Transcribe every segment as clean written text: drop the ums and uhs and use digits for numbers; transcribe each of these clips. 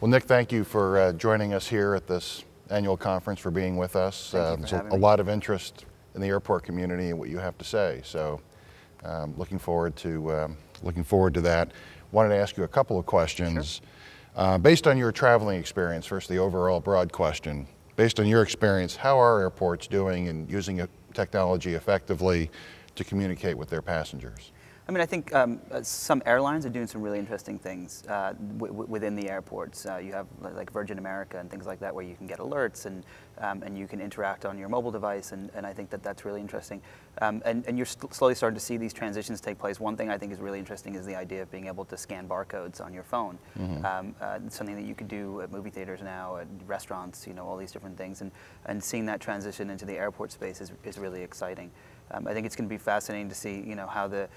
Well, Nick, thank you for joining us here at this annual conference, for being with us. There's a lot of interest in the airport community and what you have to say. So, looking forward to that. Wanted to ask you a couple of questions. Sure. Based on your traveling experience, first the overall broad question. Based on your experience, how are airports doing in using technology effectively to communicate with their passengers? I mean, I think some airlines are doing some really interesting things within the airports. You have like Virgin America and things like that, where you can get alerts and you can interact on your mobile device, and I think that that's really interesting. And you're slowly starting to see these transitions take place. One thing I think is really interesting is the idea of being able to scan barcodes on your phone. Mm-hmm. Something that you can do at movie theaters now, at restaurants, you know, all these different things. And seeing that transition into the airport space is really exciting. I think it's going to be fascinating to see, you know, how the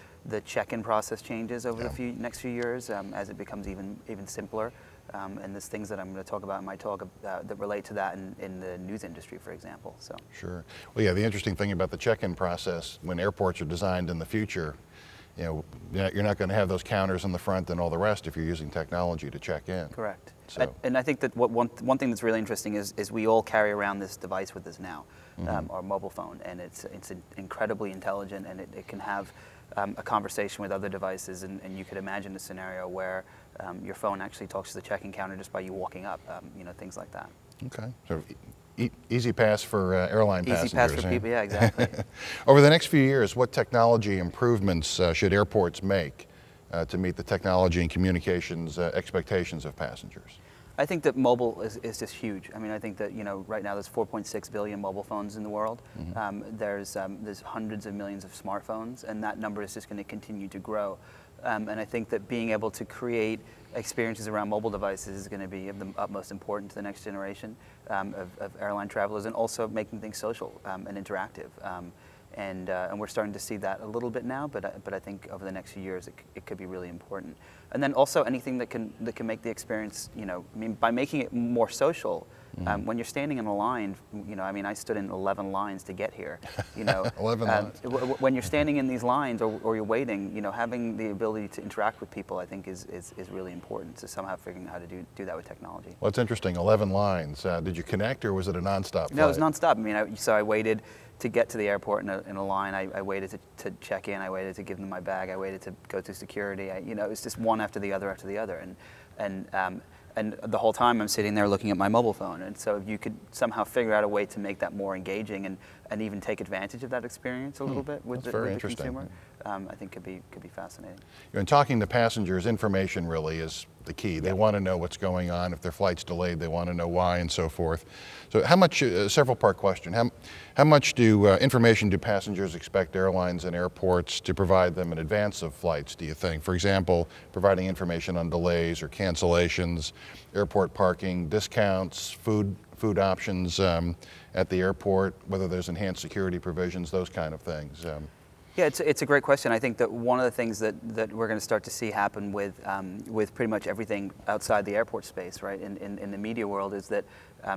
check-in process changes over the next few years as it becomes even simpler. And there's things that I'm going to talk about in my talk that relate to that in the news industry, for example. So. Sure. Well, yeah, the interesting thing about the check-in process, when airports are designed in the future, you know, you're not going to have those counters in the front and all the rest if you're using technology to check in. Correct. So. And I think that one thing that's really interesting is we all carry around this device with us now, our mobile phone, and it's incredibly intelligent, and it can have a conversation with other devices, and you could imagine a scenario where your phone actually talks to the check-in counter just by you walking up, you know, things like that. Okay. So easy pass for airline passengers. Easy pass for people, yeah, exactly. Over the next few years, what technology improvements should airports make to meet the technology and communications expectations of passengers? I think that mobile is just huge. I mean, I think that, you know, right now there's 4.6 billion mobile phones in the world. Mm-hmm. There's hundreds of millions of smartphones, and that number is just going to continue to grow. And I think that being able to create experiences around mobile devices is going to be of the utmost importance to the next generation of airline travelers, and also making things social and interactive. And we're starting to see that a little bit now, but I think over the next few years it could be really important. And then also anything that can make the experience, you know, I mean, by making it more social. When you're standing in a line, you know, I mean, I stood in 11 lines to get here, you know. 11 lines. When you're standing in these lines or you're waiting, you know, having the ability to interact with people, I think is really important. So somehow figuring out how to do that with technology. Well, it's interesting, 11 lines. Did you connect, or was it a nonstop flight? No, it was nonstop. I mean, so I waited to get to the airport in a line. I waited to check in. I waited to give them my bag. I waited to go through security. You know, it was just one after the other after the other. And the whole time I'm sitting there looking at my mobile phone. And so if you could somehow figure out a way to make that more engaging and even take advantage of that experience a little bit with the consumer, I think could be fascinating. In talking to passengers, information really is the key. They want to know what's going on. If their flight's delayed, they want to know why, and so forth. So how much, several part question, how much information do passengers expect airlines and airports to provide them in advance of flights, do you think? For example, providing information on delays or cancellations, airport parking, discounts, food options at the airport, whether there's enhanced security provisions, those kind of things. Yeah, it's a great question. I think that one of the things that we're going to start to see happen with pretty much everything outside the airport space, right, in the media world, is that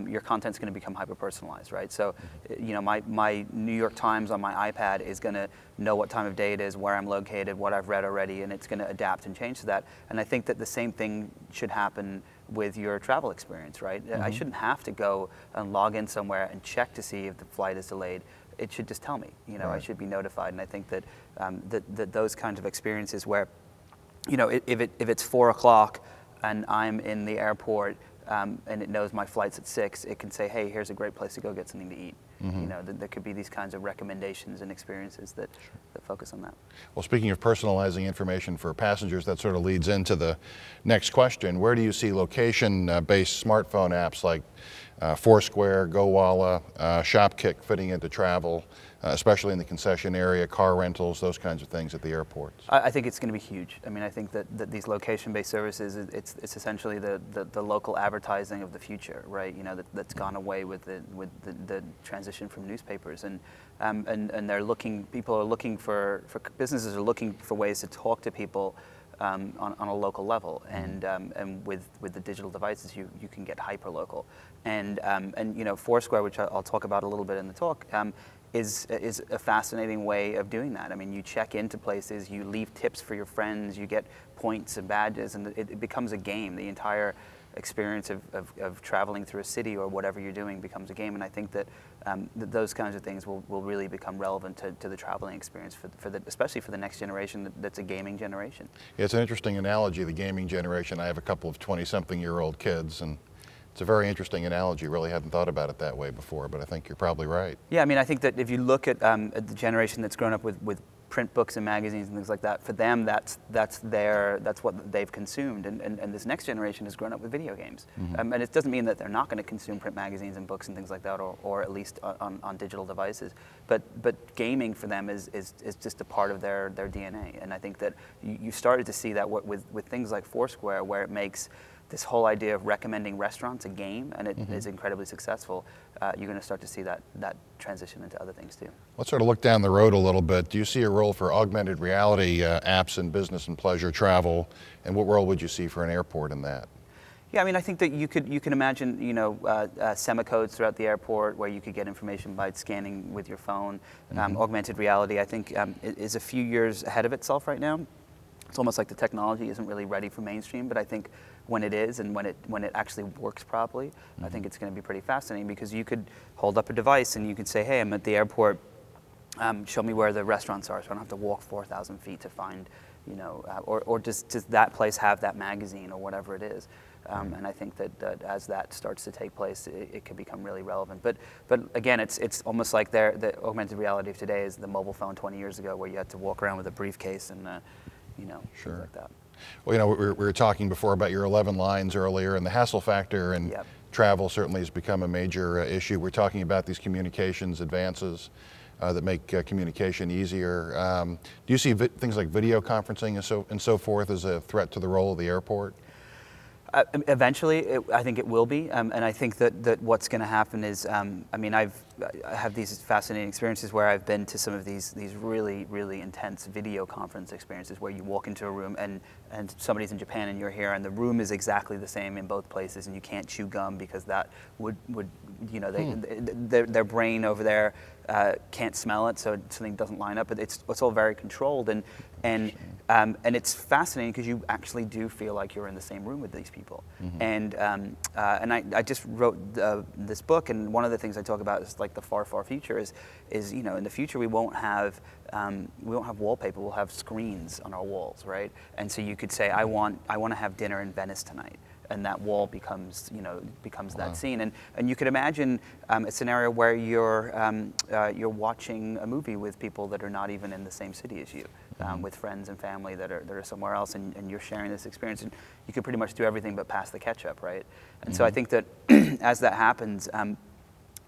your content's going to become hyper-personalized, right? So, you know, my New York Times on my iPad is going to know what time of day it is, where I'm located, what I've read already, and it's going to adapt and change to that. And I think that the same thing should happen with your travel experience, right? Mm-hmm. I shouldn't have to go and log in somewhere and check to see if the flight is delayed. It should just tell me, you know, right. I should be notified. And I think that that those kinds of experiences where, you know, if it's 4 o'clock and I'm in the airport and it knows my flight's at 6, it can say, hey, here's a great place to go get something to eat. Mm-hmm. You know, there could be these kinds of recommendations and experiences that focus on that. Well, speaking of personalizing information for passengers, that sort of leads into the next question. Where do you see location-based smartphone apps like Foursquare, GoWalla, Shopkick fitting into travel, especially in the concession area, car rentals, those kinds of things at the airports? I think it's going to be huge. I mean, I think that these location-based services, it's essentially the local advertising of the future, right? You know, that's gone away with the transition from newspapers, and they're looking. People are looking for businesses are looking for ways to talk to people on a local level, and with the digital devices, you can get hyper local, and you know, Foursquare, which I'll talk about a little bit in the talk, is a fascinating way of doing that. I mean, you check into places, you leave tips for your friends, you get points and badges, and it becomes a game. The entire experience of traveling through a city or whatever you're doing becomes a game. And I think that, that those kinds of things will really become relevant to the traveling experience, especially for the next generation that's a gaming generation. Yeah, it's an interesting analogy, the gaming generation. I have a couple of 20-something-year-old kids, and it's a very interesting analogy. Really hadn't thought about it that way before, but I think you're probably right. Yeah, I mean, I think that if you look at the generation that's grown up with print books and magazines and things like that, for them, that's what they've consumed, and this next generation has grown up with video games. And it doesn't mean that they're not going to consume print magazines and books and things like that, or at least on digital devices. But gaming for them is just a part of their DNA, and I think that you started to see that with things like Foursquare, where it makes this whole idea of recommending restaurants a game, and it is incredibly successful. You're going to start to see that transition into other things too. Let's sort of look down the road a little bit. Do you see a role for augmented reality apps in business and pleasure travel, and what role would you see for an airport in that? Yeah, I mean, I think that you can imagine, you know, semicodes throughout the airport where you could get information by scanning with your phone. Augmented reality, I think, is a few years ahead of itself right now. It's almost like the technology isn't really ready for mainstream, but I think when it is, and when it actually works properly, I think it's going to be pretty fascinating, because you could hold up a device and you could say, hey, I'm at the airport, show me where the restaurants are, so I don't have to walk 4,000 feet to find, you know, or does that place have that magazine or whatever it is. And I think that as that starts to take place, it could become really relevant. But again, it's almost like the augmented reality of today is the mobile phone 20 years ago, where you had to walk around with a briefcase and you know, things like that. Well, you know, we were talking before about your 11 lines earlier, and the hassle factor in travel certainly has become a major issue. We're talking about these communications advances that make communication easier. Do you see things like video conferencing and so forth as a threat to the role of the airport? Eventually, I think it will be, and I think that what's going to happen is, I mean, I have these fascinating experiences where I've been to some of these really, really intense video conference experiences where you walk into a room and somebody's in Japan and you're here, and the room is exactly the same in both places, and you can't chew gum because that would you know, their brain over there can't smell it, so something doesn't line up. But it's all very controlled, and it's fascinating because you actually do feel like you're in the same room with these people. And I just wrote this book, and one of the things I talk about is like the far future is you know, in the future we won't have wallpaper, we'll have screens on our walls, right? And so you could say, I want to have dinner in Venice tonight, and that wall becomes, you know, that scene. And you could imagine a scenario where you're watching a movie with people that are not even in the same city as you, with friends and family that are somewhere else, and you're sharing this experience, and you could pretty much do everything but pass the ketchup, right? And so I think that as that happens,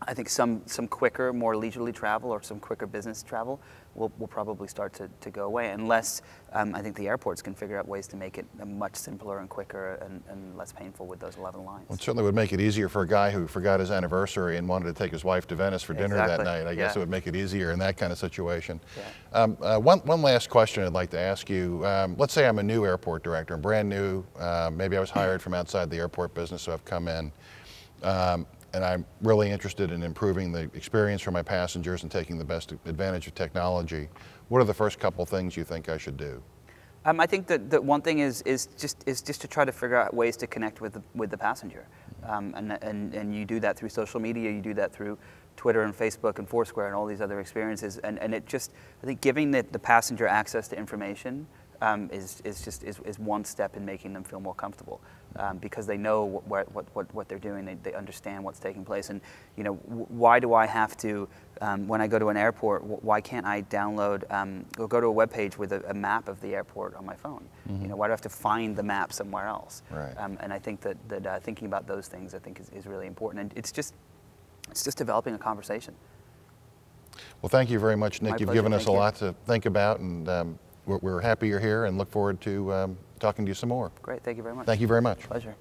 I think some quicker, more leisurely travel or some quicker business travel will probably start to go away, unless I think the airports can figure out ways to make it much simpler and quicker and less painful with those 11 lines. Well, it certainly would make it easier for a guy who forgot his anniversary and wanted to take his wife to Venice for dinner that night. I guess it would make it easier in that kind of situation. One last question I'd like to ask you. Let's say I'm a new airport director, I'm brand new, maybe I was hired from outside the airport business, so I've come in. And I'm really interested in improving the experience for my passengers and taking the best advantage of technology. What are the first couple things you think I should do? I think that one thing is just to try to figure out ways to connect with the passenger, and you do that through social media, you do that through Twitter and Facebook and Foursquare and all these other experiences, and it just, I think giving the passenger access to information is one step in making them feel more comfortable, because they know what they're doing. They understand what's taking place. And you know, why do I have to, when I go to an airport, why can't I download or go to a web page with a map of the airport on my phone? You know, why do I have to find the map somewhere else? Right. And I think that thinking about those things, I think is really important. And it's just developing a conversation. Well, thank you very much, Nick. My You've pleasure. given us a lot to think about, and we're happy you're here and look forward to talking to you some more. Great, thank you very much. Thank you very much. Pleasure.